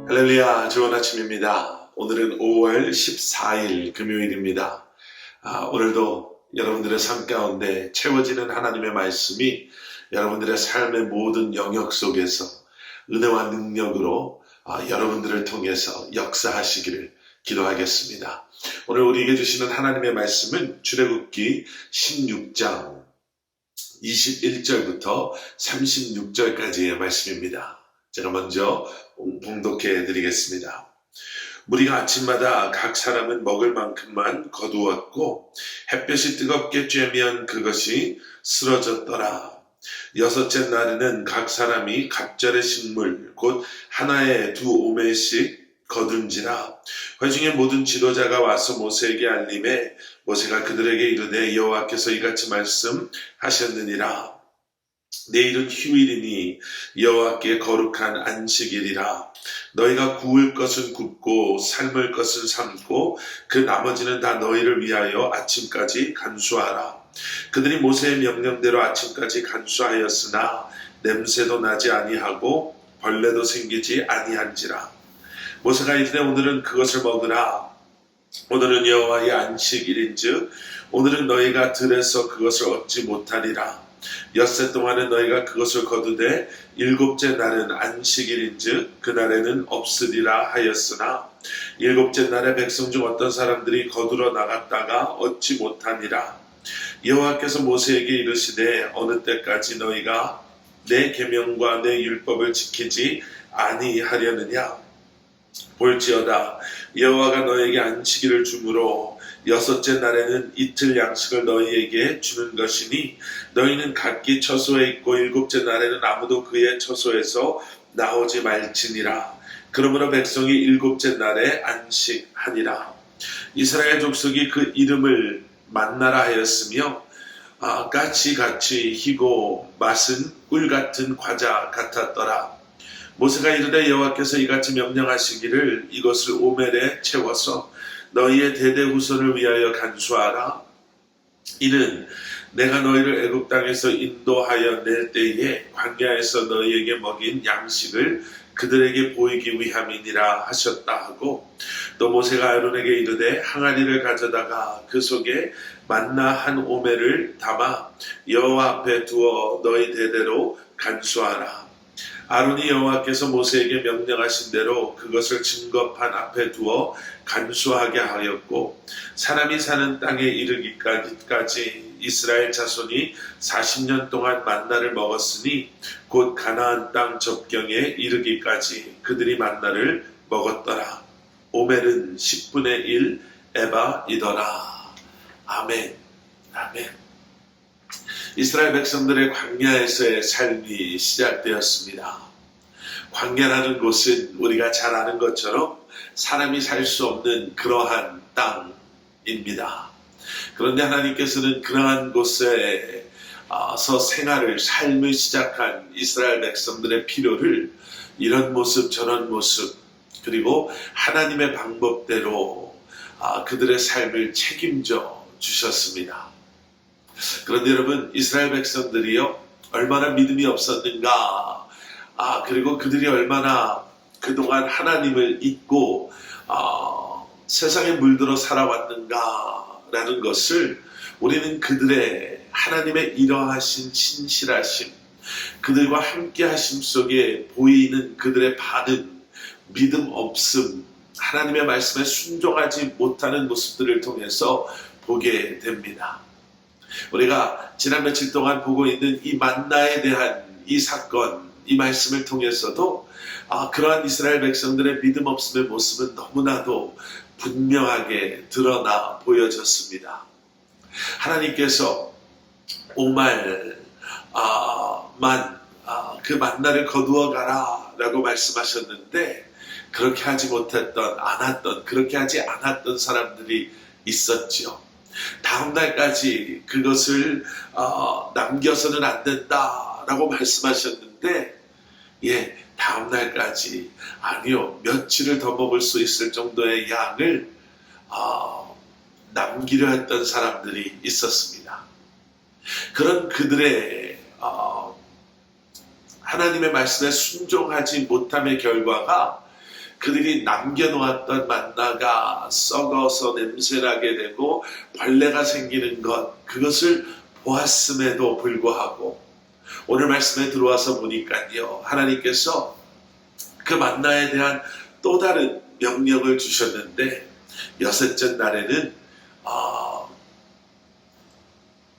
할렐루야, 좋은 아침입니다. 오늘은 5월 14일 금요일입니다. 오늘도 여러분들의 삶 가운데 채워지는 하나님의 말씀이 여러분들의 삶의 모든 영역 속에서 은혜와 능력으로 여러분들을 통해서 역사하시기를 기도하겠습니다. 오늘 우리에게 주시는 하나님의 말씀은 출애굽기 16장 21절부터 36절까지의 말씀입니다. 제가 먼저 봉독해 드리겠습니다. 무리가 아침마다 각 사람은 먹을 만큼만 거두었고 햇볕이 뜨겁게 쬐면 그것이 쓰러졌더라. 여섯째 날에는 각 사람이 갑절의 식물 곧 하나에 2오멜씩 거둔지라. 회중의 모든 지도자가 와서 모세에게 알림해 모세가 그들에게 이르되 여호와께서 이같이 말씀하셨느니라. 내일은 휴일이니 여호와께 거룩한 안식일이라. 너희가 구울 것은 굽고 삶을 것은 삶고 그 나머지는 다 너희를 위하여 아침까지 간수하라. 그들이 모세의 명령대로 아침까지 간수하였으나 냄새도 나지 아니하고 벌레도 생기지 아니한지라. 모세가 이르되 오늘은 그것을 먹으라. 오늘은 여호와의 안식일인즉 오늘은 너희가 들에서 그것을 얻지 못하리라. 엿새 동안은 너희가 그것을 거두되 일곱째 날은 안식일인즉 그날에는 없으리라 하였으나 일곱째 날에 백성 중 어떤 사람들이 거두러 나갔다가 얻지 못하니라. 여호와께서 모세에게 이르시되 어느 때까지 너희가 내 계명과 내 율법을 지키지 아니하려느냐. 볼지어다 여호와가 너에게 안식일을 주므로 여섯째 날에는 이틀 양식을 너희에게 주는 것이니 너희는 각기 처소에 있고 일곱째 날에는 아무도 그의 처소에서 나오지 말지니라. 그러므로 백성이 일곱째 날에 안식하니라. 이스라엘 족속이 그 이름을 만나라 하였으며 같이 희고 맛은 꿀 같은 과자 같았더라. 모세가 이르되 여호와께서 이같이 명령하시기를 이것을 오멜에 채워서 너희의 대대 후손을 위하여 간수하라. 이는 내가 너희를 애굽 땅에서 인도하여 낼 때에 광야에서 너희에게 먹인 양식을 그들에게 보이기 위함이니라 하셨다 하고 또 모세가 아론에게 이르되 항아리를 가져다가 그 속에 만나 한 오멜을 담아 여호와 앞에 두어 너희 대대로 간수하라. 아론이 여호와께서 모세에게 명령하신 대로 그것을 증거판 앞에 두어 간수하게 하였고 사람이 사는 땅에 이르기까지 이스라엘 자손이 40년 동안 만나를 먹었으니 곧 가나안 땅 접경에 이르기까지 그들이 만나를 먹었더라. 오멜은 10분의 1 에바이더라. 아멘. 아멘. 이스라엘 백성들의 광야에서의 삶이 시작되었습니다. 광야라는 곳은 우리가 잘 아는 것처럼 사람이 살 수 없는 그러한 땅입니다. 그런데 하나님께서는 그러한 곳에서 삶을 시작한 이스라엘 백성들의 필요를 이런 모습 저런 모습 그리고 하나님의 방법대로 그들의 삶을 책임져 주셨습니다. 그런데 여러분 이스라엘 백성들이요 얼마나 믿음이 없었는가 그리고 그들이 얼마나 그동안 하나님을 잊고 세상에 물들어 살아왔는가라는 것을 우리는 그들의 하나님의 이러하신 신실하심 그들과 함께 하심 속에 보이는 그들의 반응 믿음 없음 하나님의 말씀에 순종하지 못하는 모습들을 통해서 보게 됩니다. 우리가 지난 며칠 동안 보고 있는 이 만나에 대한 이 사건, 이 말씀을 통해서도 그러한 이스라엘 백성들의 믿음 없음의 모습은 너무나도 분명하게 드러나 보여졌습니다. 하나님께서 오말만 그 만나를 거두어 가라 라고 말씀하셨는데 그렇게 하지 그렇게 하지 않았던 사람들이 있었죠. 다음 날까지 그것을 남겨서는 안 된다라고 말씀하셨는데 다음 날까지 아니요 며칠을 더 먹을 수 있을 정도의 양을 남기려 했던 사람들이 있었습니다. 그런 그들의 하나님의 말씀에 순종하지 못함의 결과가 그들이 남겨놓았던 만나가 썩어서 냄새나게 되고 벌레가 생기는 것, 그것을 보았음에도 불구하고 오늘 말씀에 들어와서 보니까요, 하나님께서 그 만나에 대한 또 다른 명령을 주셨는데, 여섯째 날에는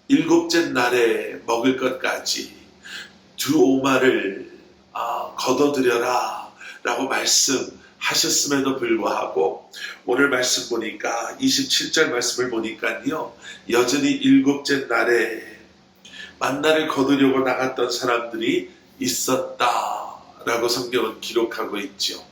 일곱째 날에 먹을 것까지 두 오마를 거둬들여라 라고 말씀하셨음에도 불구하고 오늘 말씀 보니까 27절 말씀을 보니까요, 여전히 일곱째 날에 만나를 거두려고 나갔던 사람들이 있었다라고 성경은 기록하고 있죠.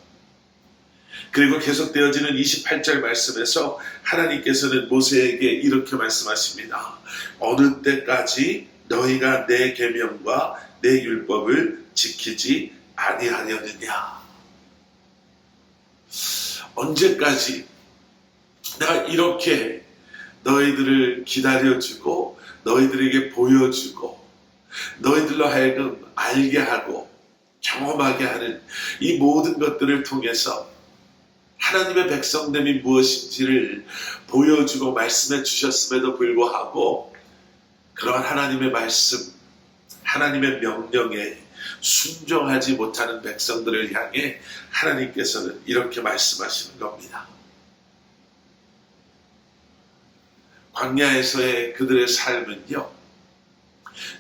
그리고 계속되어지는 28절 말씀에서 하나님께서는 모세에게 이렇게 말씀하십니다. 어느 때까지 너희가 내 계명과 내 율법을 지키지 아니하려느냐. 언제까지 내가 이렇게 너희들을 기다려주고 너희들에게 보여주고 너희들로 하여금 알게 하고 경험하게 하는 이 모든 것들을 통해서 하나님의 백성됨이 무엇인지를 보여주고 말씀해 주셨음에도 불구하고 그러한 하나님의 말씀, 하나님의 명령에 순종하지 못하는 백성들을 향해 하나님께서는 이렇게 말씀하시는 겁니다. 광야에서의 그들의 삶은요,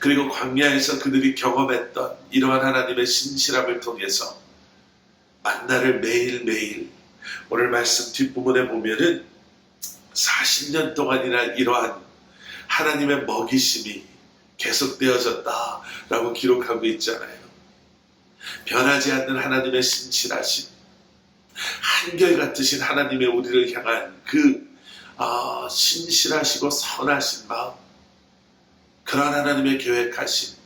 그리고 광야에서 그들이 경험했던 이러한 하나님의 신실함을 통해서 만나를 매일매일, 오늘 말씀 뒷부분에 보면은 40년 동안이나 이러한 하나님의 먹이심이 계속되어졌다라고 기록하고 있잖아요. 변하지 않는 하나님의 신실하심, 한결같으신 하나님의 우리를 향한 그 신실하시고 선하신 마음, 그러한 하나님의 계획하심,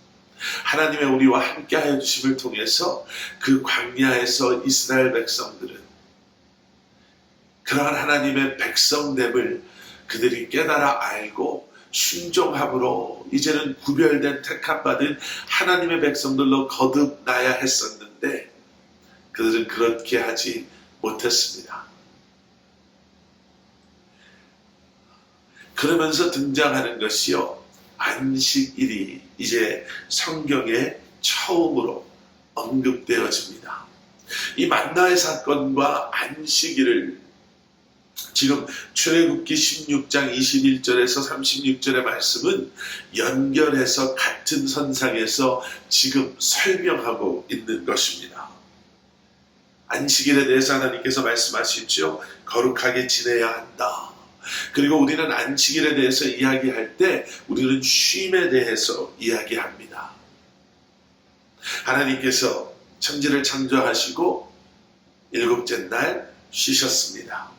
하나님의 우리와 함께하여 주심을 통해서 그 광야에서 이스라엘 백성들은 그러한 하나님의 백성됨을 그들이 깨달아 알고 순종함으로 이제는 구별된 택함받은 하나님의 백성들로 거듭나야 했었는데 그들은 그렇게 하지 못했습니다. 그러면서 등장하는 것이요, 안식일이 이제 성경에 처음으로 언급되어집니다. 이 만나의 사건과 안식일을 지금 출애굽기 16장 21절에서 36절의 말씀은 연결해서 같은 선상에서 지금 설명하고 있는 것입니다. 안식일에 대해서 하나님께서 말씀하시죠. 거룩하게 지내야 한다. 그리고 우리는 안식일에 대해서 이야기할 때 우리는 쉼에 대해서 이야기합니다. 하나님께서 천지를 창조하시고 일곱째 날 쉬셨습니다.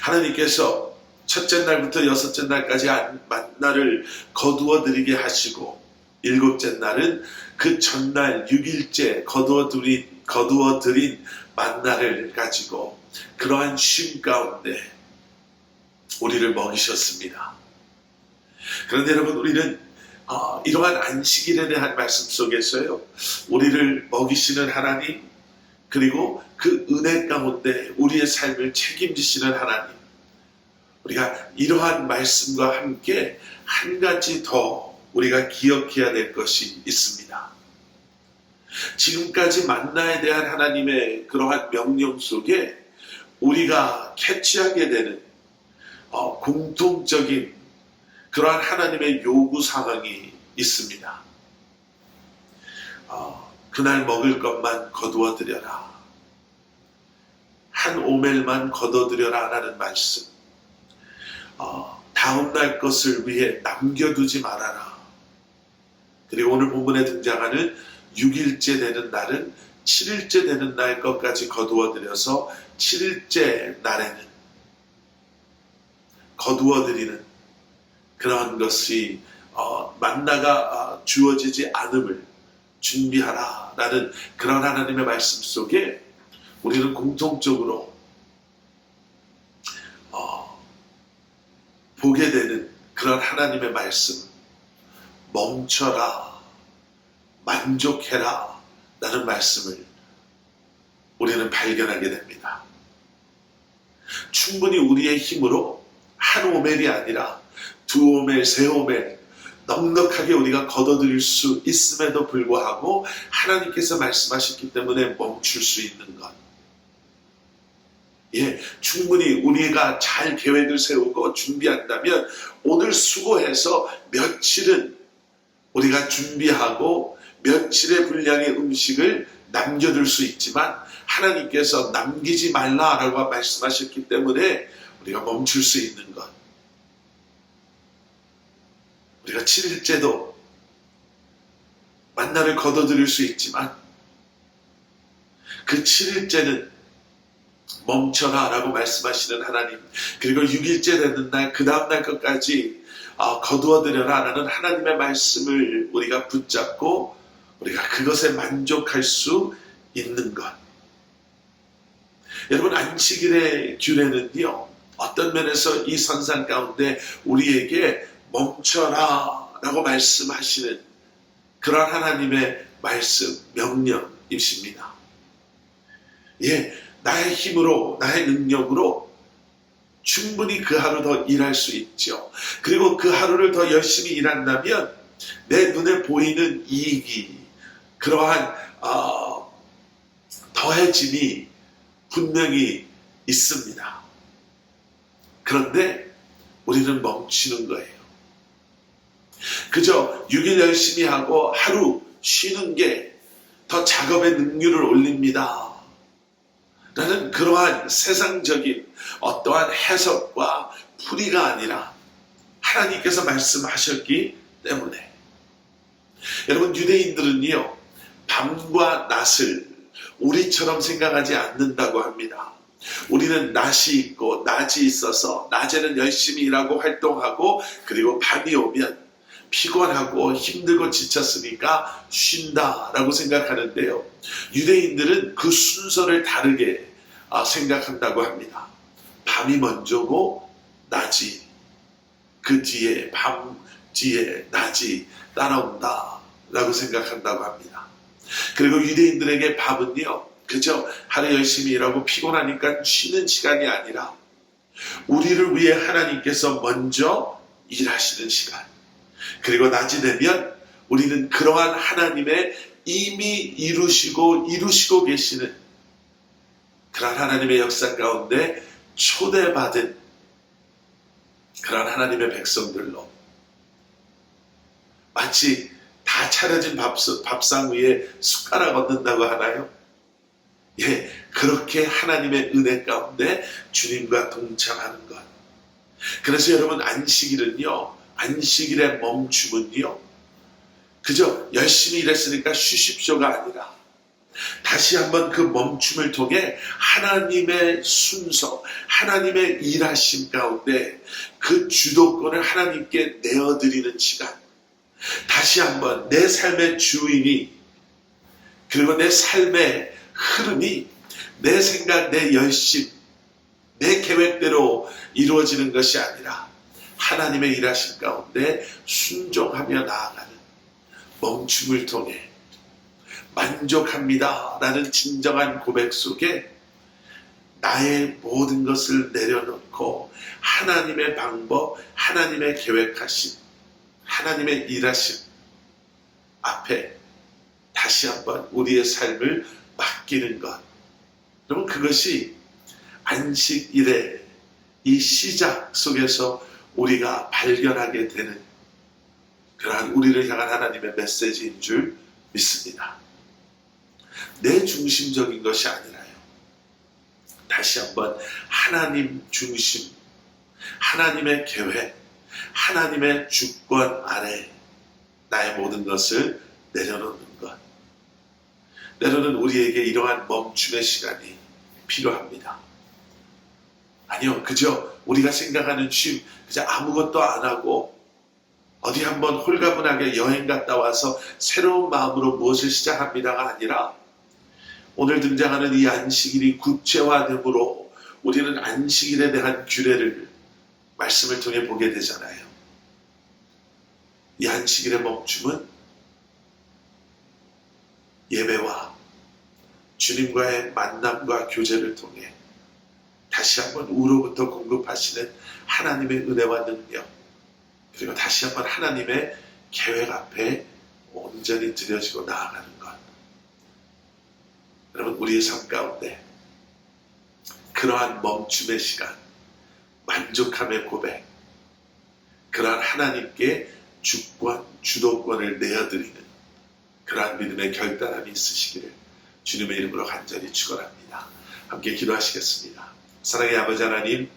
하나님께서 첫째 날부터 여섯째 날까지 만나를 거두어 드리게 하시고 일곱째 날은 그 전날 6일째 거두어 드린 만나를 가지고 그러한 쉼 가운데 우리를 먹이셨습니다. 그런데 여러분, 우리는 이러한 안식일에 대한 말씀 속에서요, 우리를 먹이시는 하나님, 그리고 그 은혜 가운데 우리의 삶을 책임지시는 하나님, 우리가 이러한 말씀과 함께 한 가지 더 우리가 기억해야 될 것이 있습니다. 지금까지 만나에 대한 하나님의 그러한 명령 속에 우리가 캐치하게 되는 공통적인 그러한 하나님의 요구 사항이 있습니다. 그날 먹을 것만 거두어 드려라. 한 오멜만 거둬 드려라 라는 말씀. 다음날 것을 위해 남겨두지 말아라. 그리고 오늘 본문에 등장하는 6일째 되는 날은 7일째 되는 날 것까지 거두어 드려서 7일째 날에는 거두어 드리는 그런 것이 만나가 주어지지 않음을 준비하라 라는 그런 하나님의 말씀 속에 우리는 공통적으로 보게 되는 그런 하나님의 말씀, 멈춰라, 만족해라 라는 말씀을 우리는 발견하게 됩니다. 충분히 우리의 힘으로 한 오멜이 아니라 두 오멜, 세 오멜 넉넉하게 우리가 거둬들일 수 있음에도 불구하고 하나님께서 말씀하셨기 때문에 멈출 수 있는 것. 충분히 우리가 잘 계획을 세우고 준비한다면 오늘 수고해서 며칠은 우리가 준비하고 며칠의 분량의 음식을 남겨둘 수 있지만 하나님께서 남기지 말라라고 말씀하셨기 때문에 우리가 멈출 수 있는 것. 우리가 7일째도 만나를 거둬들일 수 있지만 그 7일째는 멈춰라 라고 말씀하시는 하나님, 그리고 6일째 되는 날 그 다음날 것까지 거두어들여라 라는 하나님의 말씀을 우리가 붙잡고 우리가 그것에 만족할 수 있는 것. 여러분, 안식일의 규례는요, 어떤 면에서 이 선상 가운데 우리에게 멈춰라 라고 말씀하시는 그런 하나님의 말씀, 명령이십니다. 나의 힘으로, 나의 능력으로 충분히 그 하루 더 일할 수 있죠. 그리고 그 하루를 더 열심히 일한다면 내 눈에 보이는 이익이, 그러한 더해짐이 분명히 있습니다. 그런데 우리는 멈추는 거예요. 그저 6일 열심히 하고 하루 쉬는 게 더 작업의 능률을 올립니다 라는 그러한 세상적인 어떠한 해석과 풀이가 아니라 하나님께서 말씀하셨기 때문에. 여러분, 유대인들은요, 밤과 낮을 우리처럼 생각하지 않는다고 합니다. 우리는 낮이 있고 낮이 있어서 낮에는 열심히 일하고 활동하고 그리고 밤이 오면 피곤하고 힘들고 지쳤으니까 쉰다라고 생각하는데요. 유대인들은 그 순서를 다르게 생각한다고 합니다. 밤이 먼저고 낮이, 그 뒤에 밤 뒤에 낮이 따라온다라고 생각한다고 합니다. 그리고 유대인들에게 밤은요, 그저 하루 열심히 일하고 피곤하니까 쉬는 시간이 아니라 우리를 위해 하나님께서 먼저 일하시는 시간, 그리고 낮이 되면 우리는 그러한 하나님의 이미 이루시고 계시는 그러한 하나님의 역사 가운데 초대받은 그러한 하나님의 백성들로 마치 다 차려진 밥상 위에 숟가락 얹는다고 하나요? 그렇게 하나님의 은혜 가운데 주님과 동참하는 것. 그래서 여러분, 안식일의 멈춤은요, 그저 열심히 일했으니까 쉬십시오가 아니라 다시 한번 그 멈춤을 통해 하나님의 순서, 하나님의 일하심 가운데 그 주도권을 하나님께 내어드리는 시간. 다시 한번 내 삶의 주인이, 그리고 내 삶의 흐름이 내 생각, 내 열심, 내 계획대로 이루어지는 것이 아니라 하나님의 일하심 가운데 순종하며 나아가는 멈춤을 통해 만족합니다 라는 진정한 고백 속에 나의 모든 것을 내려놓고 하나님의 방법, 하나님의 계획하심, 하나님의 일하심 앞에 다시 한번 우리의 삶을 맡기는 것. 여러분, 그것이 안식일의 이 시작 속에서 우리가 발견하게 되는 그러한 우리를 향한 하나님의 메시지인 줄 믿습니다. 내 중심적인 것이 아니라요, 다시 한번 하나님 중심, 하나님의 계획, 하나님의 주권 아래 나의 모든 것을 내려놓는 것. 때로는 우리에게 이러한 멈춤의 시간이 필요합니다. 아니요, 그저 우리가 생각하는 쉼, 그저 아무것도 안 하고 어디 한번 홀가분하게 여행 갔다 와서 새로운 마음으로 무엇을 시작합니다가 아니라 오늘 등장하는 이 안식일이 구체화됨으로 우리는 안식일에 대한 규례를 말씀을 통해 보게 되잖아요. 이 안식일의 멈춤은 예배와 주님과의 만남과 교제를 통해 다시 한번 우로부터 공급하시는 하나님의 은혜와 능력, 그리고 다시 한번 하나님의 계획 앞에 온전히 드려지고 나아가는 것. 여러분, 우리의 삶 가운데 그러한 멈춤의 시간, 만족함의 고백, 그러한 하나님께 주권, 주도권을 내어드리는 그러한 믿음의 결단함이 있으시기를 주님의 이름으로 간절히 축원합니다. 함께 기도하시겠습니다. 사랑의 아버지 하나님,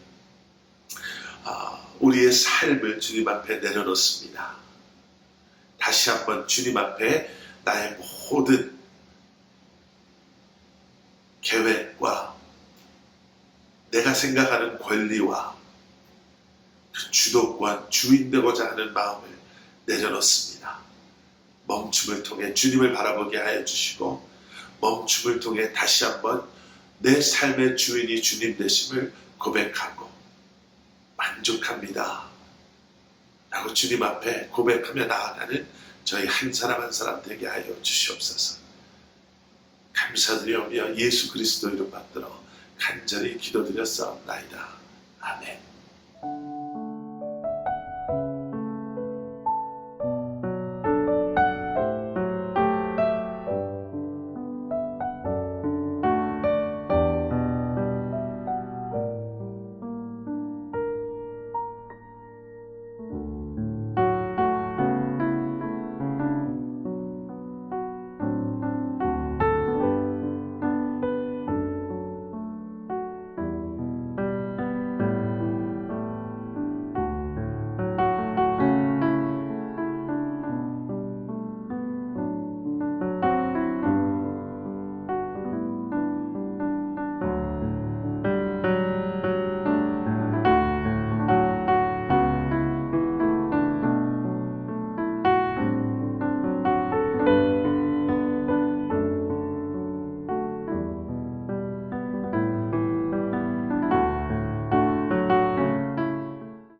우리의 삶을 주님 앞에 내려놓습니다. 다시 한번 주님 앞에 나의 모든 계획과 내가 생각하는 권리와 그 주도권, 주인 되고자 하는 마음을 내려놓습니다. 멈춤을 통해 주님을 바라보게 하여 주시고, 멈춤을 통해 다시 한번 내 삶의 주인이 주님 되심을 고백하고 만족합니다 라고 주님 앞에 고백하며 나아가는 저희 한 사람 한 사람 되게 하여 주시옵소서. 감사드리오며 예수 그리스도 이름 받들어 간절히 기도드렸사옵나이다. 아멘.